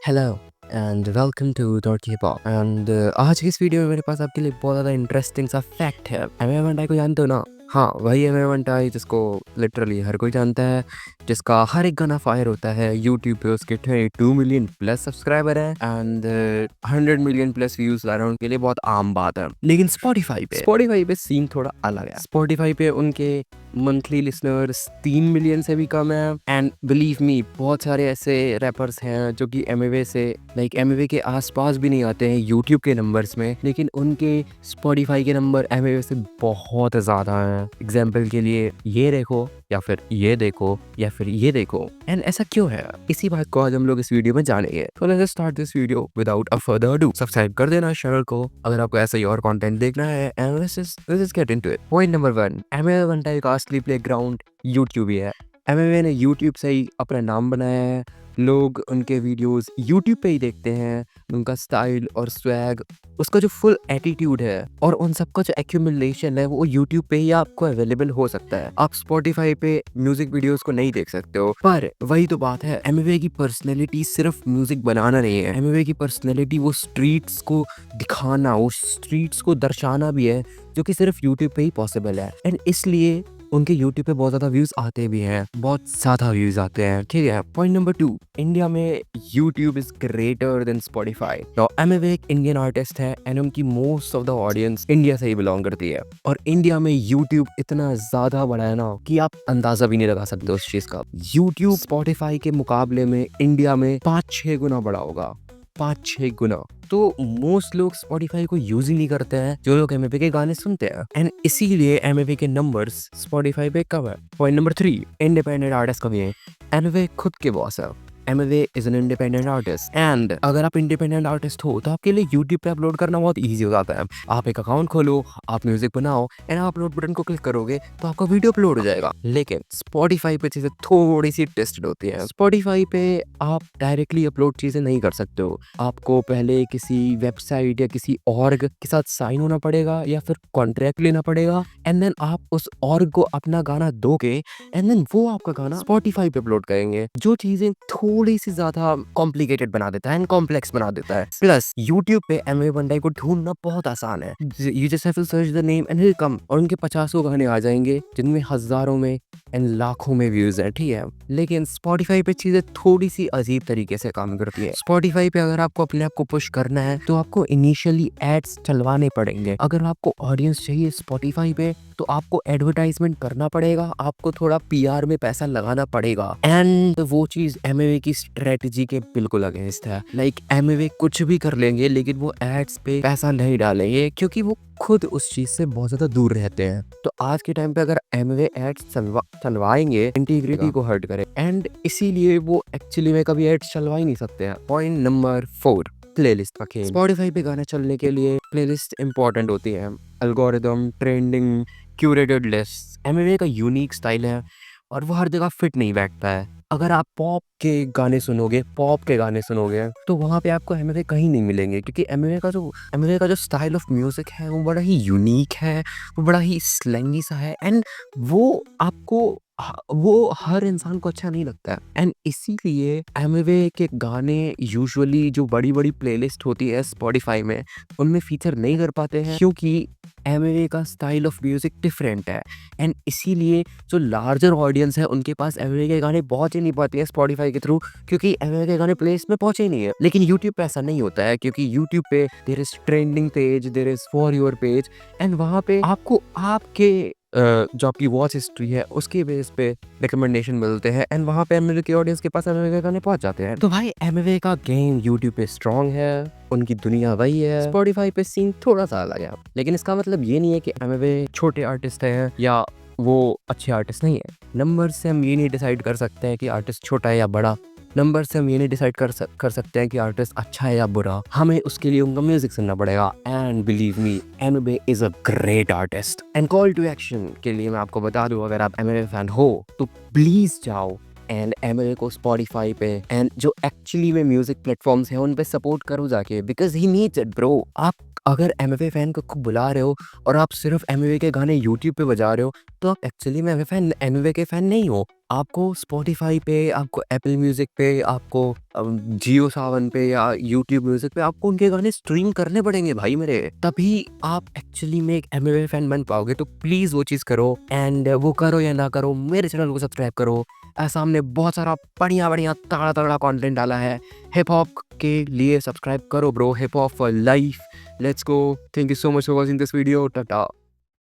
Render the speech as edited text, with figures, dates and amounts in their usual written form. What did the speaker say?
Hello and welcome to Torquay pop and आज की इस वीडियो में मेरे पास आपके लिए बहुत ज़्यादा इंटरेस्टिंग सा फैक्ट है। एम वंटाई को जानते हो ना? हाँ, वही एम वंटाई जिसको लिटरली हर कोई जानता है, जिसका हर एक गाना फायर होता है। यूट्यूब पे उसके 22 मिलियन प्लस सब्सक्राइबर है एंड 100 मिलियन प्लस व्यूज ला रहे हैं, उनके लिए बहुत आम बात है। लेकिन स्पॉटिफाई पे सीन थोड़ा अलग है। स्पॉटिफाई पे उनके मंथली लिसनर्स 3 मिलियन से भी कम है एंड बिलीव मी, बहुत सारे ऐसे रैपर्स हैं जो कि एमवे से एमवे के आसपास भी नहीं आते हैं यूट्यूब के नंबर्स में, लेकिन उनके स्पॉटिफाई के नंबर एमवे से बहुत ज़्यादा हैं। एग्जाम्पल के लिए ये देखो या फिर ये देखो या फिर ये देखो। एंड ऐसा क्यों है, इसी बात को आज हम लोग इस वीडियो में जानेंगे। So let's start this video without a further ado. Subscribe कर देना चैनल को अगर आपको ऐसा ही और कंटेंट देखना है and let's get into it. Point number 1, Amway वंटाई का असली प्लेग्राउंड यूट्यूब ही है। एमवे ने यूट्यूब से ही अपना नाम बनाया है। लोग उनके वीडियोस यूट्यूब पे ही देखते हैं। उनका स्टाइल और स्वैग, उसका जो फुल एटीट्यूड है और उन सबका जो एक्यूमुलेशन है वो यूट्यूब पे ही आपको अवेलेबल हो सकता है। आप स्पॉटिफाई पे म्यूजिक वीडियोस को नहीं देख सकते हो। पर वही तो बात है, एमवे की पर्सनैलिटी सिर्फ म्यूजिक बनाना नहीं है। एमवे की पर्सनैलिटी वो स्ट्रीट्स को दिखाना, वो स्ट्रीट्स को दर्शाना भी है, जो कि सिर्फ यूट्यूब पे ही पॉसिबल है। एंड इसलिए उनके यूट्यूब पे बहुत ज्यादा व्यूज आते भी हैं, बहुत ज्यादा व्यूज आते हैं। ठीक है। पॉइंट नंबर 2, इंडिया में YouTube is greater than Spotify. तो एमवे एक इंडियन आर्टिस्ट है एंड उनकी most of the audience India से ही बिलोंग करती है। और इंडिया में यूट्यूब इतना ज्यादा बड़ा है ना कि आप अंदाजा भी नहीं लगा सकते उस चीज का। यूट्यूब स्पॉटिफाई के मुकाबले में इंडिया में 5-6 गुना बड़ा होगा, 5-6 गुना। तो मोस्ट लोग स्पॉटिफाई को यूज ही नहीं करते हैं, जो लोग एमवे के गाने सुनते हैं। एंड इसीलिए एमवे के नंबर्स स्पॉटिफाई पे कम है। पॉइंट नंबर 3, इंडिपेंडेंट आर्टिस्ट कमी है। एमवे खुद के बॉस है। Amway is an independent artist and अगर आप इंडिपेंडेंट आर्टिस्ट हो तो आपके लिए यूट्यूब पे अपलोड करना बहुत इजी हो जाता है। आप एक अकाउंट खोलो, आप म्यूजिक बनाओ एंड आप अपलोड बटन को क्लिक करोगे तो आपका वीडियो अपलोड हो जाएगा। लेकिन स्पॉटिफाई पे चीजें थोड़ी सी टेस्टेड होती हैं। स्पॉटिफाई पे आप डायरेक्टली अपलोड चीजें नहीं कर सकते हो। आपको पहले किसी वेबसाइट या किसी ऑर्ग के साथ साइन होना पड़ेगा या फिर कॉन्ट्रैक्ट लेना पड़ेगा एंड देन आप उस ऑर्ग को अपना गाना दोगे एंड देन वो आपका गाना स्पॉटिफाई पे अपलोड करेंगे, जो चीजें थोड़ी सी ज्यादा कॉम्प्लिकेटेड बना देता है एंड कॉम्प्लेक्स बना देता है। प्लस यूट्यूब पे एमवे वंटाई को ढूंढना बहुत आसान है। You just have to search the name and he'll come, और उनके 50 गाने आ जाएंगे जिनमें हजारों में एंड लाखों में व्यूज है। ठीक है। लेकिन स्पॉटिफाई पे चीजें थोड़ी सी अजीब तरीके से काम करती है। स्पॉटिफाई पे अगर आपको अपने आप को पुश करना है तो आपको इनिशियली एड्स चलवाने पड़ेंगे। अगर आपको ऑडियंस चाहिए स्पॉटिफाई पे तो आपको एडवर्टाइजमेंट करना पड़ेगा, आपको थोड़ा पीआर में पैसा लगाना पड़ेगा एंड वो चीज एमवे की स्ट्रेटजी के बिल्कुल अगेंस्ट है। एमवे कुछ भी कर लेंगे लेकिन वो एड्स पे पैसा नहीं डालेंगे क्योंकि वो खुद उस चीज से बहुत ज्यादा दूर रहते हैं। तो आज के टाइम पे अगर एमवे एड्स चलवाएंगे, इंटीग्रिटी को हर्ट करे एंड इसीलिए वो एक्चुअली में कभी एड्स चलवा ही नहीं सकते हैं। पॉइंट नंबर 4, प्लेलिस्ट का खेल। स्पॉटिफाई पे गाने चलने के लिए प्लेलिस्ट इंपॉर्टेंट होती है। Algorithm, trending, curated list. Amway का यूनिक स्टाइल है और वो हर जगह फिट नहीं बैठता है। अगर आप पॉप के गाने सुनोगे तो वहाँ पे आपको एमवे कहीं नहीं मिलेंगे, क्योंकि एमवे का जो स्टाइल ऑफ म्यूजिक है वो बड़ा ही यूनिक है, वो बड़ा ही स्लैंगी सा है एंड वो हर इंसान को अच्छा नहीं लगता है। एंड इसीलिए एमवे के गाने यूजुअली जो बड़ी बड़ी प्लेलिस्ट होती है स्पॉटिफाई में उनमें फीचर नहीं कर पाते हैं, क्योंकि एमवे का स्टाइल ऑफ म्यूजिक डिफरेंट है एंड इसीलिए जो लार्जर ऑडियंस है उनके पास एमवे के गाने पहुंच ही नहीं पाते हैं स्पॉटिफाई के थ्रू, क्योंकि एमवे के गाने प्लेलिस्ट में पहुंचे ही नहीं है। लेकिन यूट्यूब पे ऐसा नहीं होता है, क्योंकि यूट्यूब पे there is trending page, there is for your page and वहां पे आपको आपके जो आपकी वॉच हिस्ट्री है उसके बेस पे रिकमेंडेशन मिलते हैं एंड वहाँ पे एमवे के ऑडियंस के पास एमवे के गाने पहुंच जाते हैं। तो भाई एमवे का गेम यूट्यूब पे स्ट्रांग है, उनकी दुनिया वही है। स्पॉटिफाई पे सीन थोड़ा सा अलग है, लेकिन इसका मतलब ये नहीं है कि एमवे छोटे आर्टिस्ट हैं या वो अच्छे आर्टिस्ट नहीं है। नंबर से हम ये नहीं डिसाइड कर सकते हैं कि आर्टिस्ट छोटा है या बड़ा। नंबर से हम ये नहीं डिसाइड कर सकते हैं कि आर्टिस्ट अच्छा है या बुरा। हमें उसके लिए उनका म्यूजिक सुनना पड़ेगा and believe me, Amway is a great artist. And call to action के लिए मैं आपको बता दूं, अगर आप एमवे फैन हो तो प्लीज जाओ एंड एमवे को स्पॉटिफाई पे एंड जो एक्चुअली में म्यूजिक प्लेटफॉर्म्स हैं उन पे सपोर्ट करो जाके, because he needs it bro. अगर एमएफए फैन को बुला रहे हो और आप सिर्फ एमएफए के गाने यूट्यूब पे बजा रहे हो, तो आप एक्चुअली में एमएफए के फैन नहीं हो। आपको स्पॉटिफ़ाई पे, आपको एप्पल म्यूज़िक पे, आपको जियो सावन पे या यूट्यूब म्यूज़िक पे आपको उनके गाने स्ट्रीम करने पड़ेंगे भाई मेरे। तभी आप एक्चुअली में एक एमएफए फैन बन पाओगे। तो प्लीज़ वो चीज़ करो, एंड वो करो या ना करो, मेरे चैनल को सब्सक्राइब करो। सामने बहुत सारा बढ़िया-बढ़िया, तगड़ा-तगड़ा कंटेंट डाला है। हिप हॉप के लिए सब्सक्राइब करो bro, hip hop for life. Let's go. Thank you so much for watching this video. Tata.